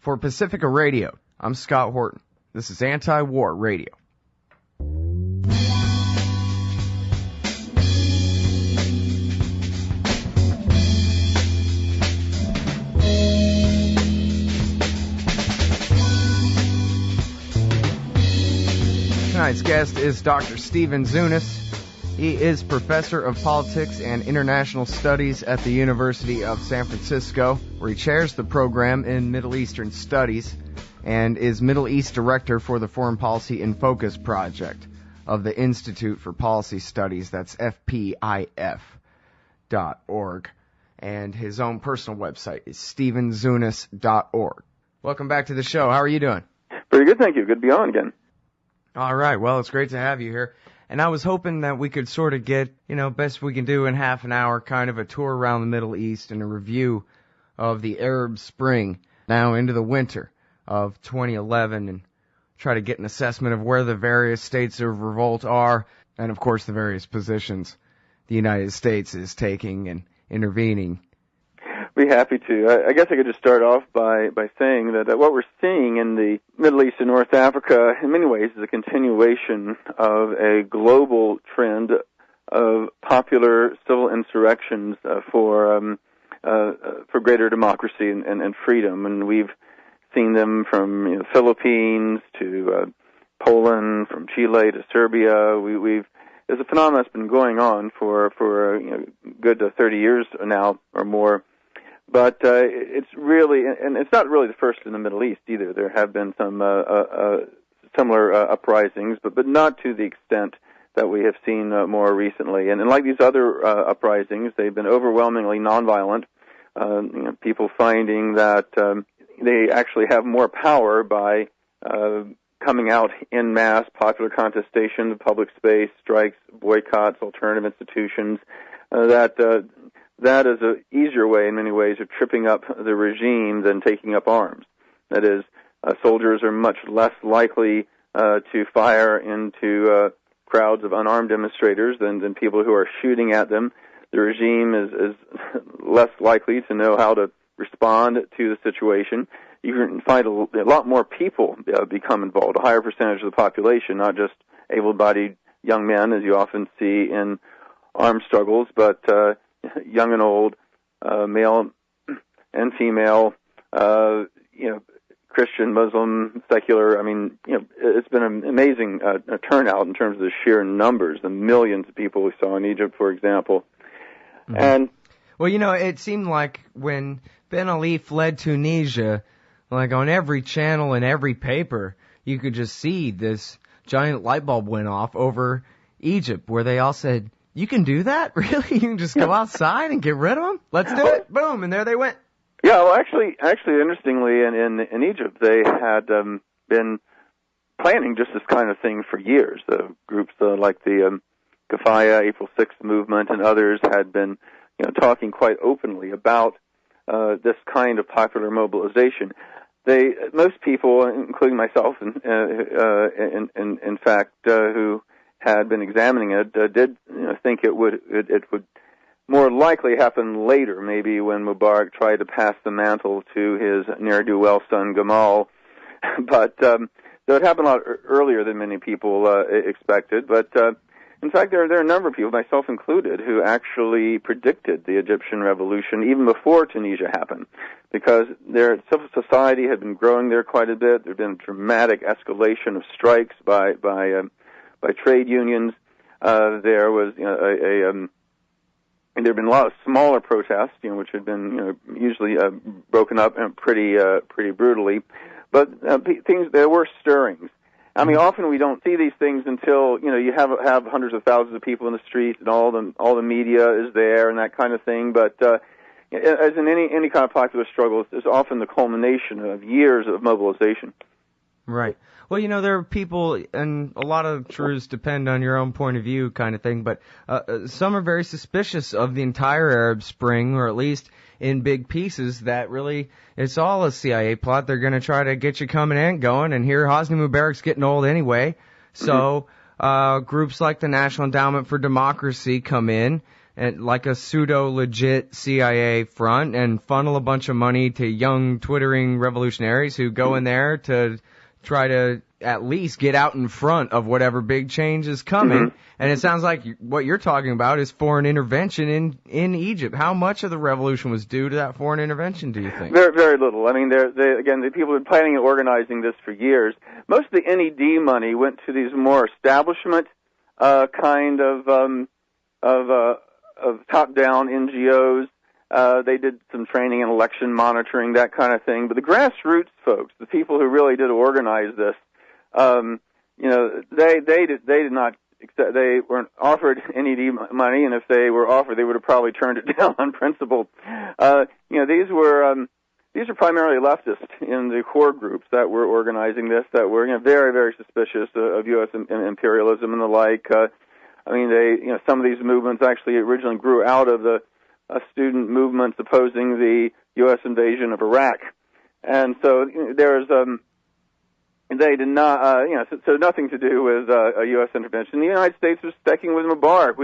For Pacifica Radio, I'm Scott Horton. This is Anti-War Radio. Tonight's guest is Dr. Stephen Zunes. He is Professor of Politics and International Studies at the University of San Francisco, where he chairs the program in Middle Eastern Studies and is Middle East Director for the Foreign Policy in Focus project of the Institute for Policy Studies. That's FPIF.org. And his own personal website is stephenzunes.org. Welcome back to the show. How are you doing? Very good, thank you. Good to be on again. All right. Well, it's great to have you here. And I was hoping that we could sort of get, best we can do in half an hour, kind of a tour around the Middle East and a review of the Arab Spring now into the winter of 2011 and try to get an assessment of where the various states of revolt are and, of course, the various positions the United States is taking and intervening. Be happy to. I guess I could just start off by saying that what we're seeing in the Middle East and North Africa, in many ways, is a continuation of a global trend of popular civil insurrections for greater democracy and freedom. And we've seen them from Philippines to Poland, from Chile to Serbia. There's a phenomenon that's been going on for good 30 years now or more. But it's really, and it's not really the first in the Middle East either. There have been some similar uprisings, but not to the extent that we have seen more recently. And like these other uprisings, they've been overwhelmingly nonviolent. People finding that they actually have more power by coming out en masse, popular contestation, public space, strikes, boycotts, alternative institutions. That is an easier way, in many ways, of tripping up the regime than taking up arms. That is, soldiers are much less likely to fire into crowds of unarmed demonstrators than people who are shooting at them. The regime is less likely to know how to respond to the situation. You can find a lot more people become involved, a higher percentage of the population, not just able-bodied young men, as you often see in armed struggles, but young and old, male and female, Christian, Muslim, secular. I mean, it's been an amazing turnout in terms of the sheer numbers, the millions of people we saw in Egypt, for example. Mm-hmm. And well, it seemed like when Ben Ali fled Tunisia, like on every channel and every paper, you could just see this giant light bulb went off over Egypt, where they all said, "You can do that? Really? You can just go outside and get rid of them? Let's do it." Boom, and there they went. Yeah, well, actually, interestingly, in Egypt, they had been planning just this kind of thing for years. Groups like the Kafaya, April 6th movement, and others had been, talking quite openly about this kind of popular mobilization. Most people, including myself, in fact, who had been examining it, did think it would more likely happen later, maybe when Mubarak tried to pass the mantle to his ne'er-do-well son Gamal. But so it happened a lot earlier than many people expected. But in fact, there are a number of people, myself included, who actually predicted the Egyptian revolution even before Tunisia happened, because their civil society had been growing there quite a bit. There had been a dramatic escalation of strikes by trade unions. There was and there had been a lot of smaller protests, which had been usually broken up pretty brutally. But there were stirrings. I mean, often we don't see these things until you have hundreds of thousands of people in the streets and all the media is there and that kind of thing. But as in any kind of popular struggle, it's often the culmination of years of mobilization. Right. Well, there are people, and a lot of truths depend on your own point of view kind of thing, but some are very suspicious of the entire Arab Spring, or at least in big pieces, that really it's all a CIA plot. They're going to try to get you coming and going, and here Hosni Mubarak's getting old anyway. So groups like the National Endowment for Democracy come in and like a pseudo-legit CIA front and funnel a bunch of money to young twittering revolutionaries who go in there to try to at least get out in front of whatever big change is coming. Mm-hmm. And it sounds like what you're talking about is foreign intervention in Egypt. How much of the revolution was due to that foreign intervention, do you think? Very, very little. I mean, the people have been planning and organizing this for years. Most of the NED money went to these more establishment kind of top-down NGOs. They did some training and election monitoring, that kind of thing. But the grassroots folks, the people who really did organize this, they did not accept, they weren't offered NED money, and if they were offered, they would have probably turned it down on principle. These are primarily leftists in the core groups that were organizing this, that were very, very suspicious of U.S. imperialism and the like. Some of these movements actually originally grew out of the student movements opposing the U.S. invasion of Iraq, and so they did not, so nothing to do with a U.S. intervention. The United States was sticking with Mubarak.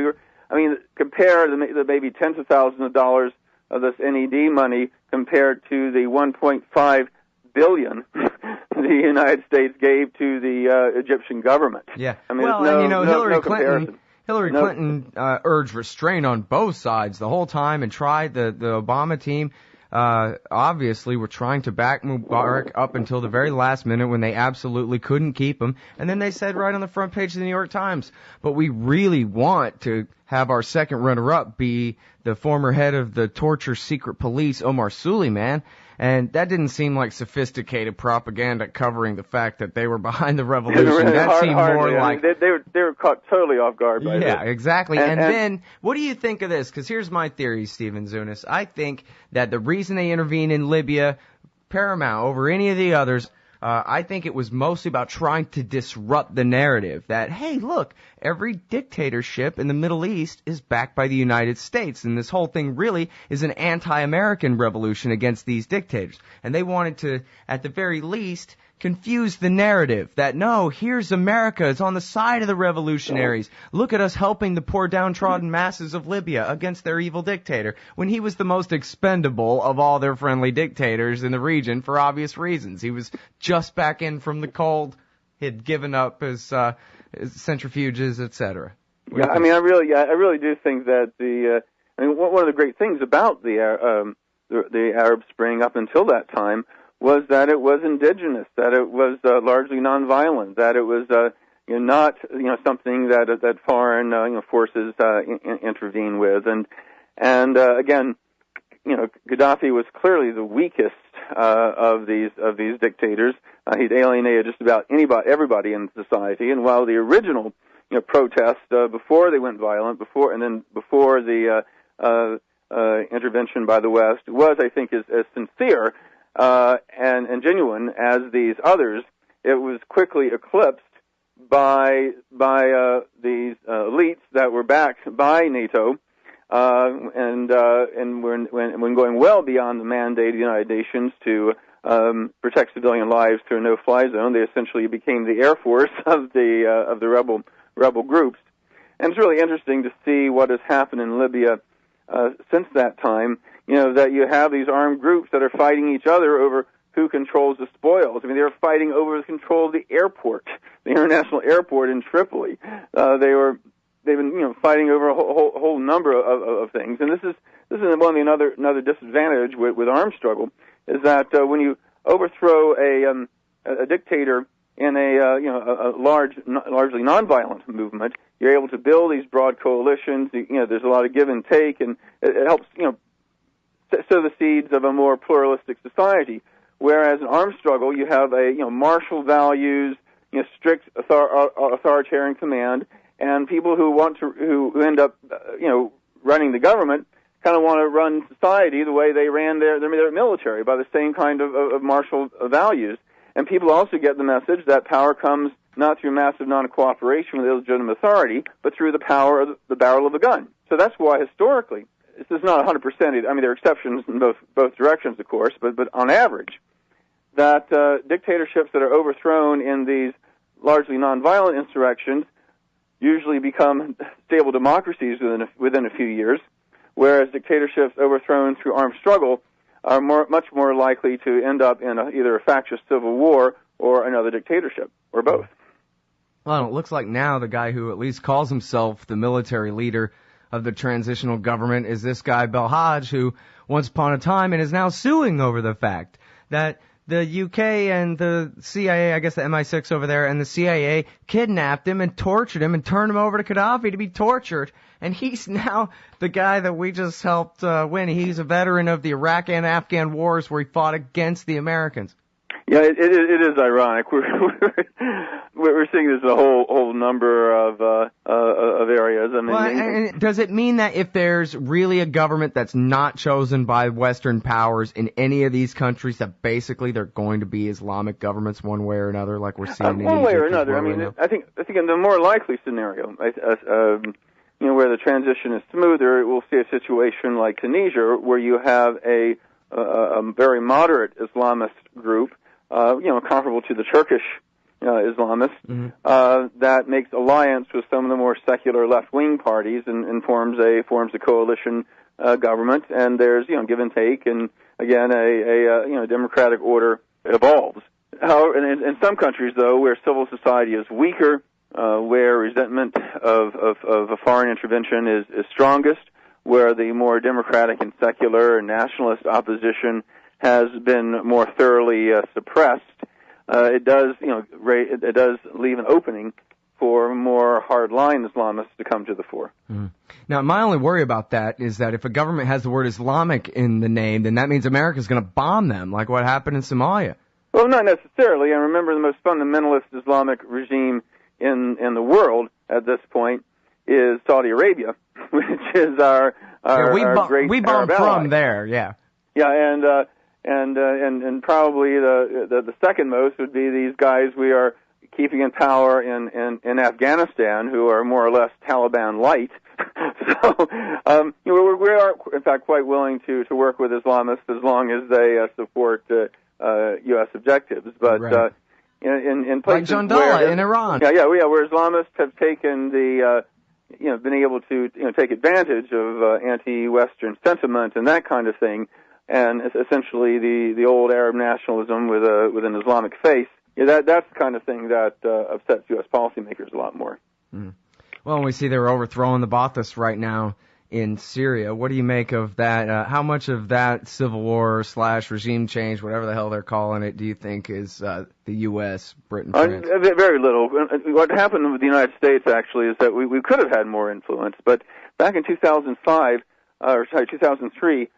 Compare the maybe tens of thousands of dollars of this NED money compared to the $1.5 billion the United States gave to the Egyptian government. Yeah. Hillary Clinton. Hillary Clinton urged restraint on both sides the whole time and tried. The Obama team obviously were trying to back Mubarak up until the very last minute when they absolutely couldn't keep him. And then they said right on the front page of the New York Times, but we really want to have our second runner-up be the former head of the torture secret police, Omar Suleiman. And that didn't seem like sophisticated propaganda covering the fact that they were behind the revolution. That seemed more like... They were caught totally off guard by this. Yeah, exactly. And then, what do you think of this? Because here's my theory, Stephen Zunes. I think that the reason they intervened in Libya, paramount over any of the others, I think it was mostly about trying to disrupt the narrative that, hey, look, every dictatorship in the Middle East is backed by the United States, and this whole thing really is an anti-American revolution against these dictators. And they wanted to, at the very least, confuse the narrative that, no, here's America, it's on the side of the revolutionaries. Look at us helping the poor downtrodden masses of Libya against their evil dictator, when he was the most expendable of all their friendly dictators in the region for obvious reasons. He was just back in from the cold, he'd given up his centrifuges, etc. Yeah, I really do think that one of the great things about the Arab Spring up until that time was that it was indigenous, that it was largely nonviolent, that it was not something that foreign forces intervene with, and again, Gaddafi was clearly the weakest of these dictators. He'd alienated just about everybody in society, and while the original protest before they went violent, before the intervention by the West was, I think, as sincere and genuine as these others, it was quickly eclipsed by these elites that were backed by NATO, and when going well beyond the mandate of the United Nations to protect civilian lives through a no-fly zone, they essentially became the Air Force of the rebel groups. And it's really interesting to see what has happened in Libya since that time. That you have these armed groups that are fighting each other over who controls the spoils. They were fighting over the control of the airport, the international airport in Tripoli. They've been fighting over a whole number of things. And this is another disadvantage with armed struggle, is that when you overthrow a dictator in a largely nonviolent movement, you're able to build these broad coalitions. There's a lot of give and take, and it helps sow the seeds of a more pluralistic society. Whereas in armed struggle, you have martial values, strict authoritarian command, and people who end up running the government kind of want to run society the way they ran their military, by the same kind of martial values. And people also get the message that power comes not through massive non-cooperation with illegitimate authority, but through the power of the barrel of a gun. So that's why historically, this is not 100%. There are exceptions in both directions, of course, but on average, that dictatorships that are overthrown in these largely nonviolent insurrections usually become stable democracies within a few years, whereas dictatorships overthrown through armed struggle are much more likely to end up in either a factious civil war or another dictatorship, or both. Well, it looks like now the guy who at least calls himself the military leader of the transitional government is this guy, Belhaj, who once upon a time and is now suing over the fact that the UK and the CIA, I guess the MI6 over there, and the CIA kidnapped him and tortured him and turned him over to Gaddafi to be tortured. And he's now the guy that we just helped win. He's a veteran of the Iraq and Afghan wars where he fought against the Americans. Yeah, it is ironic. We're seeing this in a whole number of areas. I mean, well, and does it mean that if there's really a government that's not chosen by Western powers in any of these countries, that basically they're going to be Islamic governments one way or another, like we're seeing in one way or Egypt another? I mean, I think in the more likely scenario, where the transition is smoother, we'll see a situation like Tunisia, where you have a very moderate Islamist group, comparable to the Turkish Islamists, that makes alliance with some of the more secular left-wing parties and forms a coalition government, and there's give and take, and again a democratic order evolves. However, in some countries though, where civil society is weaker, where resentment of a foreign intervention is strongest, where the more democratic and secular and nationalist opposition has been more thoroughly suppressed, it does leave an opening for more hardline Islamists to come to the fore. Now, my only worry about that is that if a government has the word Islamic in the name, then that means America's going to bomb them, like what happened in Somalia. Well, not necessarily. And remember, the most fundamentalist Islamic regime in the world at this point is Saudi Arabia, which is our great we bomb Arab from ally. there, yeah. Yeah, and probably the second most would be these guys we are keeping in power in Afghanistan, who are more or less Taliban light. So we are in fact quite willing to work with Islamists as long as they support U.S. objectives. But right. In places like Jandala in Iran. Where Islamists have taken been able to take advantage of anti-Western sentiment and that kind of thing, and essentially the old Arab nationalism with an Islamic face. That's the kind of thing that upsets U.S. policymakers a lot more. Well, we see they're overthrowing the Ba'athis right now in Syria. What do you make of that? How much of that civil war / regime change, whatever the hell they're calling it, do you think is the U.S., Britain, France? Very little. What happened with the United States, actually, is that we could have had more influence. But back in 2003,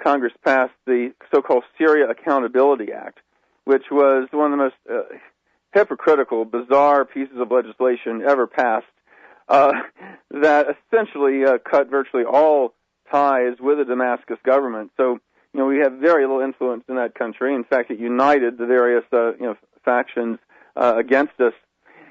Congress passed the so-called Syria Accountability Act, which was one of the most hypocritical, bizarre pieces of legislation ever passed, that essentially cut virtually all ties with the Damascus government. So, we have very little influence in that country. In fact, it united the various, factions against us.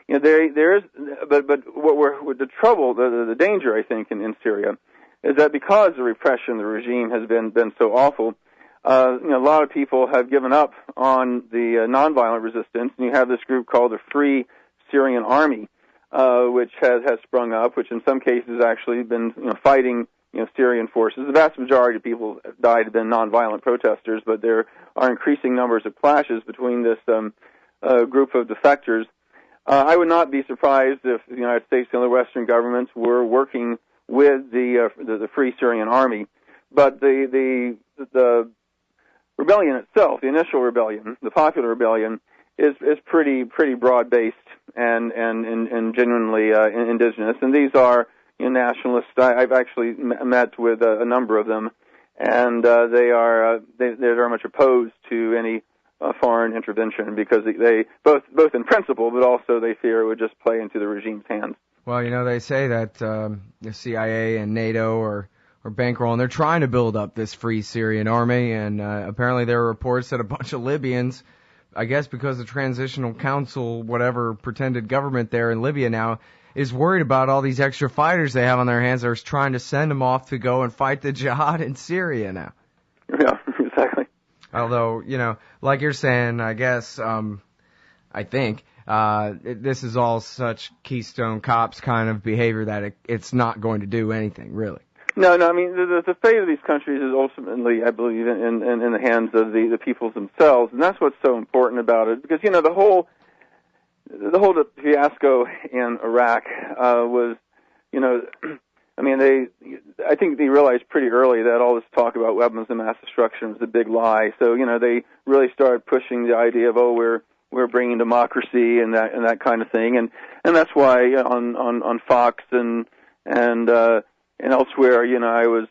There is, but with the trouble, the danger, I think, in Syria, is that because the repression of the regime has been so awful, a lot of people have given up on the nonviolent resistance, and you have this group called the Free Syrian Army, which has sprung up, which in some cases actually been fighting Syrian forces. The vast majority of people have died have been nonviolent protesters, but there are increasing numbers of clashes between this group of defectors. I would not be surprised if the United States and other Western governments were working with the Free Syrian Army, but the rebellion itself, the initial rebellion, the popular rebellion, is pretty broad based and genuinely indigenous. And these are nationalists. I've actually met with a number of them, and they're very much opposed to any foreign intervention because they both in principle, but also they fear it would just play into the regime's hands. Well, they say that the CIA and NATO are bankrolling. They're trying to build up this Free Syrian Army, and apparently there are reports that a bunch of Libyans, I guess because the Transitional Council, whatever pretended government there in Libya now, is worried about all these extra fighters they have on their hands. They're trying to send them off to go and fight the jihad in Syria now. Yeah, exactly. Although, like you're saying, I guess, I think, this is all such Keystone Cops kind of behavior that it's not going to do anything, really. No, I mean, the fate of these countries is ultimately, I believe, in the hands of the peoples themselves, and that's what's so important about it, because, you know, the whole fiasco in Iraq was, you know, I mean, I think they realized pretty early that all this talk about weapons of mass destruction was a big lie. So, you know, they really started pushing the idea of, we're bringing democracy and that kind of thing, and that's why on Fox and elsewhere, you know, I was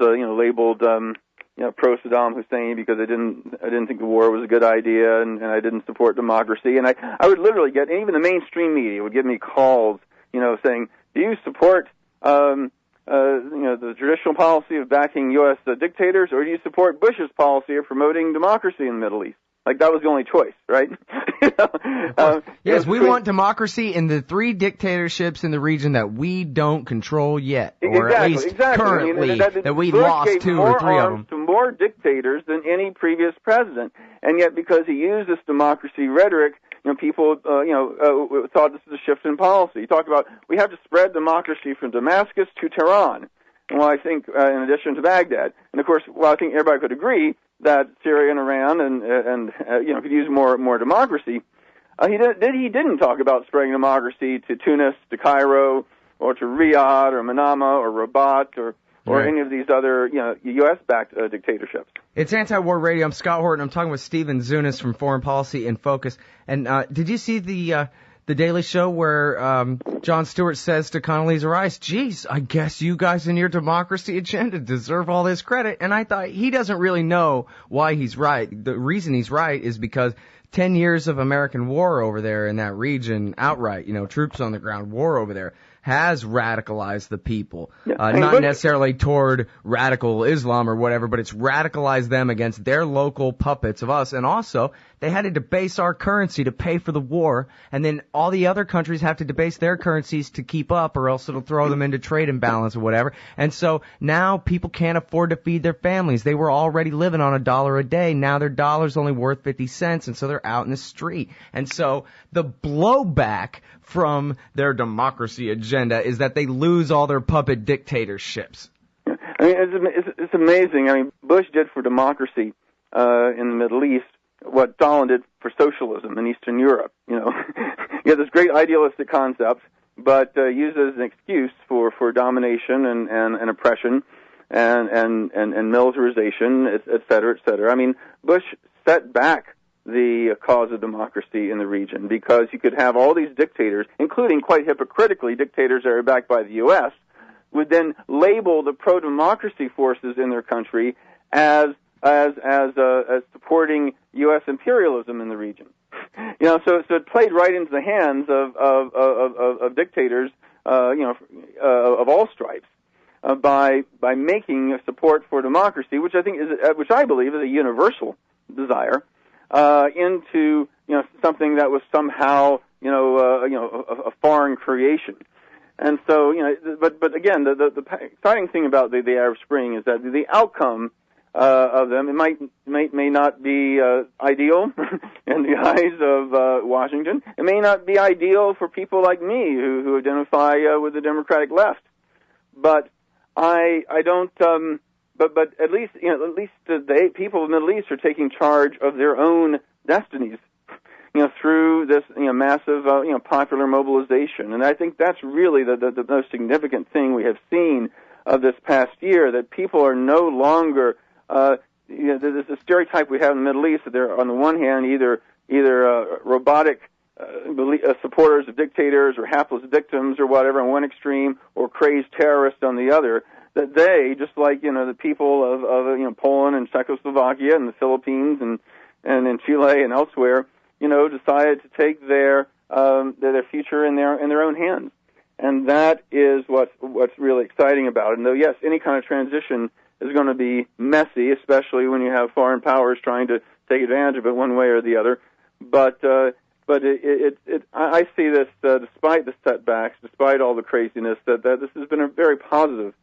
labeled pro Saddam Hussein because I didn't think the war was a good idea, and I didn't support democracy, and I would literally get, and even the mainstream media would give me calls, you know, saying, do you support the traditional policy of backing U.S. Dictators, or do you support Bush's policy of promoting democracy in the Middle East? Like, that was the only choice, right? Yes, we want democracy in the 3 dictatorships in the region that we don't control yet, or exactly, at least currently, that we lost 2 or 3 of them. To more dictators than any previous president, and yet because he used this democracy rhetoric, you know, people, thought this is a shift in policy. He talked about, we have to spread democracy from Damascus to Tehran. Well, I think, in addition to Baghdad. And of course, I think everybody could agree that Syria and Iran and could use more democracy. He didn't talk about spreading democracy to Tunis, to Cairo, or to Riyadh, or Manama, or Rabat, or any of these other, U.S.-backed dictatorships. It's Anti-War Radio. I'm Scott Horton. I'm talking with Stephen Zunes from Foreign Policy in Focus. And did you see the Daily Show where Jon Stewart says to Condoleezza Rice, geez, I guess you guys in your democracy agenda deserve all this credit. And I thought, he doesn't really know why he's right. The reason he's right is because 10 years of American war over there in that region, outright, troops on the ground, war over there, has radicalized the people. Not necessarily toward radical Islam or whatever, but it's radicalized them against their local puppets of us. And also, they had to debase our currency to pay for the war, and then all the other countries have to debase their currencies to keep up, or else it'll throw them into trade imbalance or whatever. And so now people can't afford to feed their families. They were already living on $1 a day. Now their dollar's only worth 50 cents, and so they're out in the street. And so the blowback from their democracy agenda is that they lose all their puppet dictatorships. I mean, it's amazing. I mean, Bush did for democracy in the Middle East what Stalin did for socialism in Eastern Europe. You have this great idealistic concept, but used as an excuse for domination and oppression and militarization, et cetera, et cetera. I mean, Bush set back the cause of democracy in the region because you could have all these dictators, including quite hypocritically dictators that are backed by the U.S., would then label the pro-democracy forces in their country as supporting U.S. imperialism in the region. So it played right into the hands of dictators, of all stripes, by making support for democracy, which I believe is a universal desire, into something that was somehow a foreign creation. And so but again, the exciting thing about the Arab Spring is that the outcome of them, it may not be ideal in the eyes of Washington. It may not be ideal for people like me who identify with the Democratic left. But I don't. But at least the people of the Middle East are taking charge of their own destinies, through this massive popular mobilization. And I think that's really the most significant thing we have seen of this past year, that people are no longer there's a stereotype we have in the Middle East that they're on the one hand either robotic supporters of dictators or hapless victims or whatever on one extreme, or crazed terrorists on the other. That they, just like the people of Poland and Czechoslovakia and the Philippines and in Chile and elsewhere, decided to take their future in their own hands, and that is what's really exciting about it. And though yes, any kind of transition is going to be messy, especially when you have foreign powers trying to take advantage of it one way or the other. But I see this, despite the setbacks, despite all the craziness, that this has been a very positive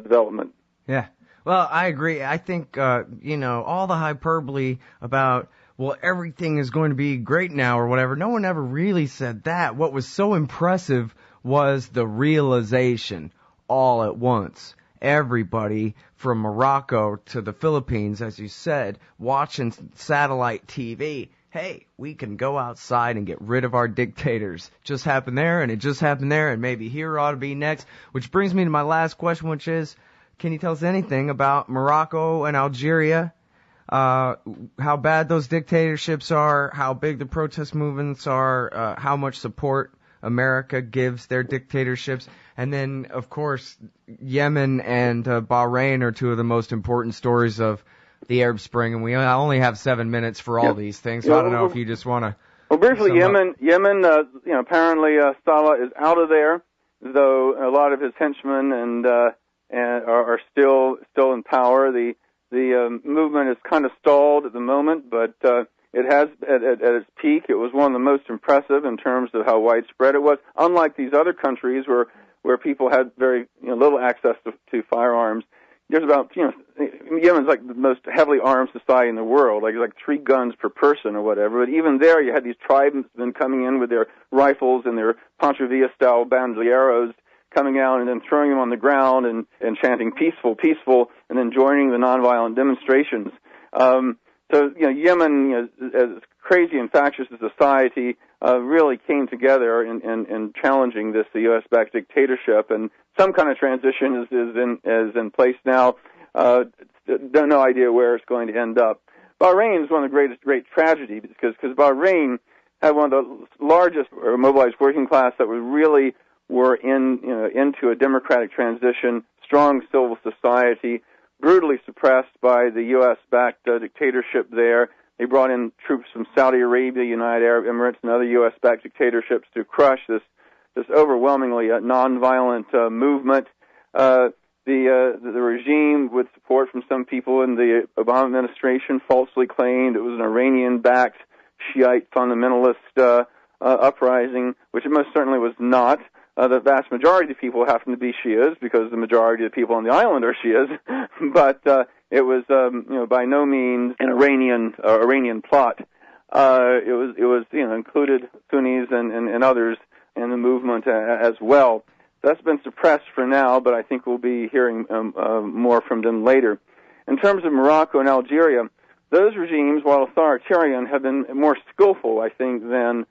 development. Yeah. Well, I agree. I think, all the hyperbole about well, everything is going to be great now or whatever. No one ever really said that. What was so impressive was the realization all at once. Everybody from Morocco to the Philippines, as you said, watching satellite TV. Hey, we can go outside and get rid of our dictators. Just happened there, and it just happened there, and maybe here ought to be next. Which brings me to my last question, which is, can you tell us anything about Morocco and Algeria? How bad those dictatorships are, how big the protest movements are, how much support America gives their dictatorships, and then, of course, Yemen and Bahrain are two of the most important stories of the Arab Spring, and we only have 7 minutes for all these things, so I don't know if you just want to... Well, briefly, Yemen, apparently Salah is out of there, though a lot of his henchmen and are still in power. The movement is kind of stalled at the moment, but it has, at its peak, it was one of the most impressive in terms of how widespread it was. Unlike these other countries where people had very little access to firearms, there's about, Yemen's like the most heavily armed society in the world, like 3 guns per person or whatever. But even there, you had these tribesmen coming in with their rifles and their Pancho Villa-style bandolieros, coming out and then throwing them on the ground and chanting peaceful, peaceful, and then joining the nonviolent demonstrations. Yemen, as crazy and factious a society, really came together in challenging this U.S.-backed dictatorship, and some kind of transition is in place now. No idea where it's going to end up. Bahrain is one of the great tragedies because Bahrain had one of the largest mobilized working class that were into a democratic transition, strong civil society, brutally suppressed by the U.S.-backed dictatorship there. They brought in troops from Saudi Arabia, United Arab Emirates, and other U.S.-backed dictatorships to crush this overwhelmingly nonviolent movement. The regime, with support from some people in the Obama administration, falsely claimed it was an Iranian-backed Shiite fundamentalist uprising, which it most certainly was not. The vast majority of the people happen to be Shias because the majority of the people on the island are Shias, but it was by no means an Iranian plot. It was included Sunnis and others in the movement as well. That's been suppressed for now, but I think we'll be hearing more from them later. In terms of Morocco and Algeria, those regimes, while authoritarian, have been more skillful, I think, than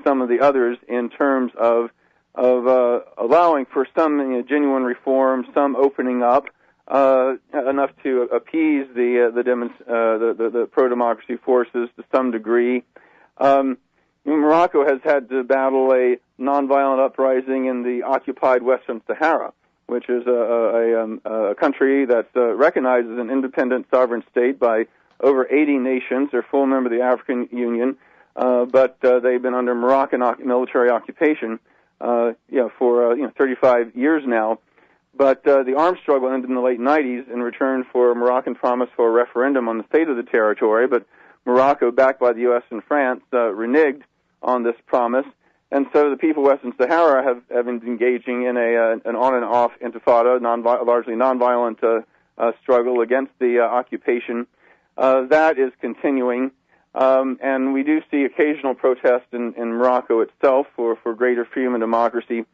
some of the others in terms of allowing for some genuine reform, some opening up, enough to appease the pro-democracy forces to some degree. Morocco has had to battle a nonviolent uprising in the occupied Western Sahara, which is a country that's recognized as an independent sovereign state by over 80 nations. They're a full member of the African Union, but they've been under Moroccan military occupation for 35 years now. But the armed struggle ended in the late 90s in return for a Moroccan promise for a referendum on the fate of the territory. But Morocco, backed by the U.S. and France, reneged on this promise. And so the people of Western Sahara have been engaging in an on-and-off intifada, largely nonviolent struggle against the occupation. That is continuing. And we do see occasional protests in Morocco itself for greater freedom and democracy.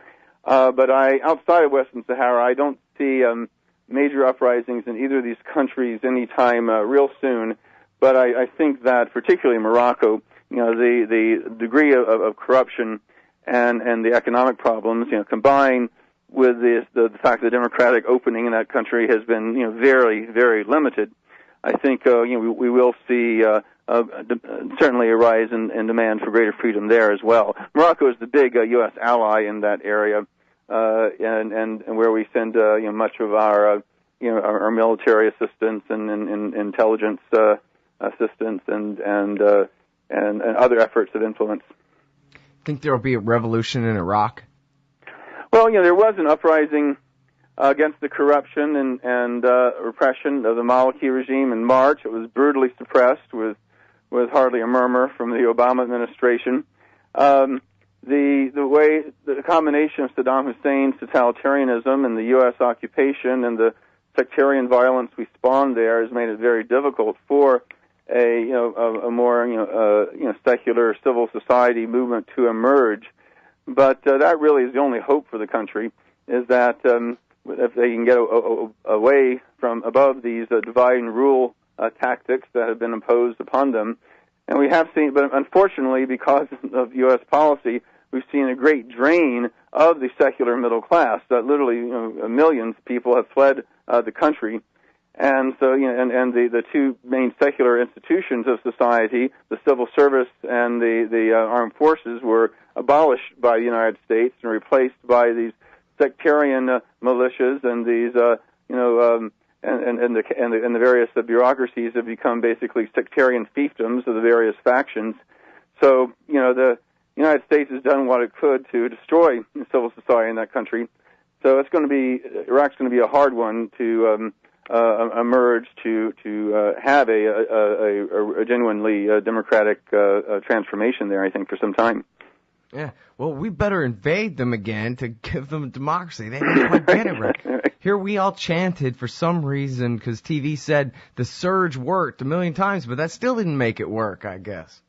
But outside of Western Sahara, I don't see major uprisings in either of these countries anytime real soon. But I think that, particularly in Morocco, the degree of corruption and the economic problems, combined with the fact that the democratic opening in that country has been, very, very limited. I think we will see certainly a rise in demand for greater freedom there as well. Morocco is the big U.S. ally in that area, and where we send much of our military assistance and intelligence assistance and other efforts of influence. Think there will be a revolution in Iraq? Well, there was an uprising against the corruption and repression of the Maliki regime in March. It was brutally suppressed with hardly a murmur from the Obama administration. The combination of Saddam Hussein's totalitarianism and the U.S. occupation and the sectarian violence we spawned there has made it very difficult for a more secular civil society movement to emerge. But that really is the only hope for the country, is that if they can get away from above these divide and rule tactics that have been imposed upon them. And we have seen, but unfortunately, because of U.S. policy, we've seen a great drain of the secular middle class. That literally, millions of people have fled the country. And so, and the two main secular institutions of society, the civil service and the armed forces, were abolished by the United States and replaced by these sectarian militias, and these, and the various bureaucracies have become basically sectarian fiefdoms of the various factions. So, the United States has done what it could to destroy civil society in that country. So Iraq's going to be a hard one to emerge to have a genuinely democratic transformation there, I think, for some time. Yeah, well, we better invade them again to give them democracy. They didn't quite get it right. Here we all chanted for some reason because TV said the surge worked a million times, but that still didn't make it work, I guess.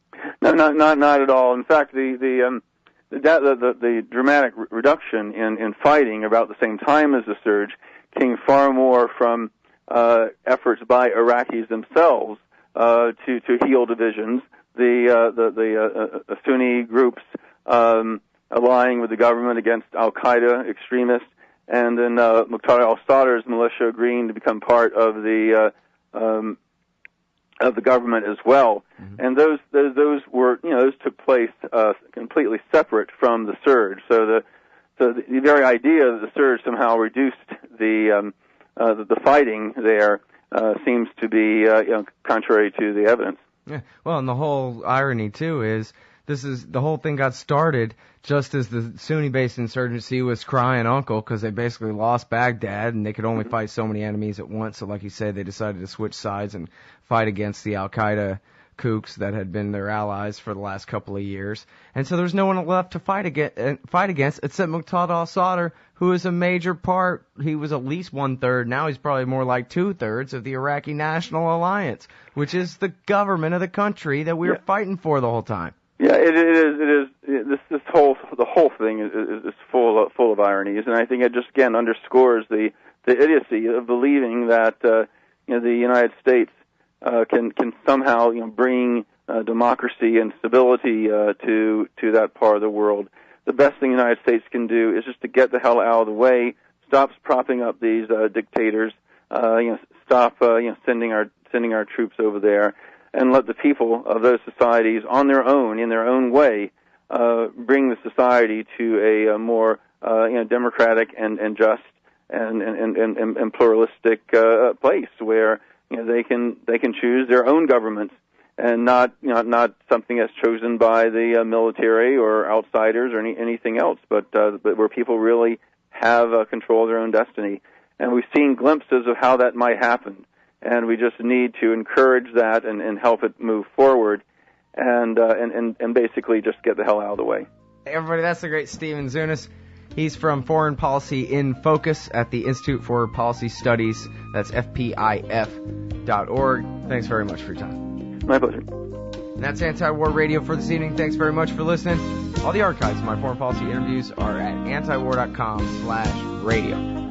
No, not at all. In fact, the dramatic reduction in fighting about the same time as the surge came far more from efforts by Iraqis themselves to heal divisions. The Sunni groups allying with the government against Al-Qaeda extremists, and then Muqtada al-Sadr's militia agreeing to become part of the government as well. Mm-hmm. And those were, those took place completely separate from the surge. So the very idea that the surge somehow reduced the fighting there seems to be contrary to the evidence. Yeah. Well, and the whole irony too is the whole thing got started just as the Sunni-based insurgency was crying uncle because they basically lost Baghdad and they could only fight so many enemies at once. So, like you said, they decided to switch sides and fight against the Al-Qaeda kooks that had been their allies for the last couple of years. And so there's no one left to fight against except Muqtada al-Sadr, who is a major part. He was at least 1/3. Now he's probably more like 2/3 of the Iraqi National Alliance, which is the government of the country that we were fighting for the whole time. Yeah, it is. The whole thing is full of ironies, and I think it just again underscores the idiocy of believing that the United States can somehow bring democracy and stability to that part of the world. The best thing the United States can do is just to get the hell out of the way, stop propping up these dictators, stop sending our troops over there, and let the people of those societies on their own, in their own way, bring the society to a more democratic and just and pluralistic place where they can choose their own governments and not something that's chosen by the military or outsiders or anything else, but where people really have control of their own destiny. And we've seen glimpses of how that might happen. And we just need to encourage that and help it move forward, and basically just get the hell out of the way. Hey everybody, that's the great Stephen Zunes. He's from Foreign Policy in Focus at the Institute for Policy Studies. That's FPIF.org. Thanks very much for your time. My pleasure. And that's Anti-War Radio for this evening. Thanks very much for listening. All the archives of my foreign policy interviews are at antiwar.com/radio.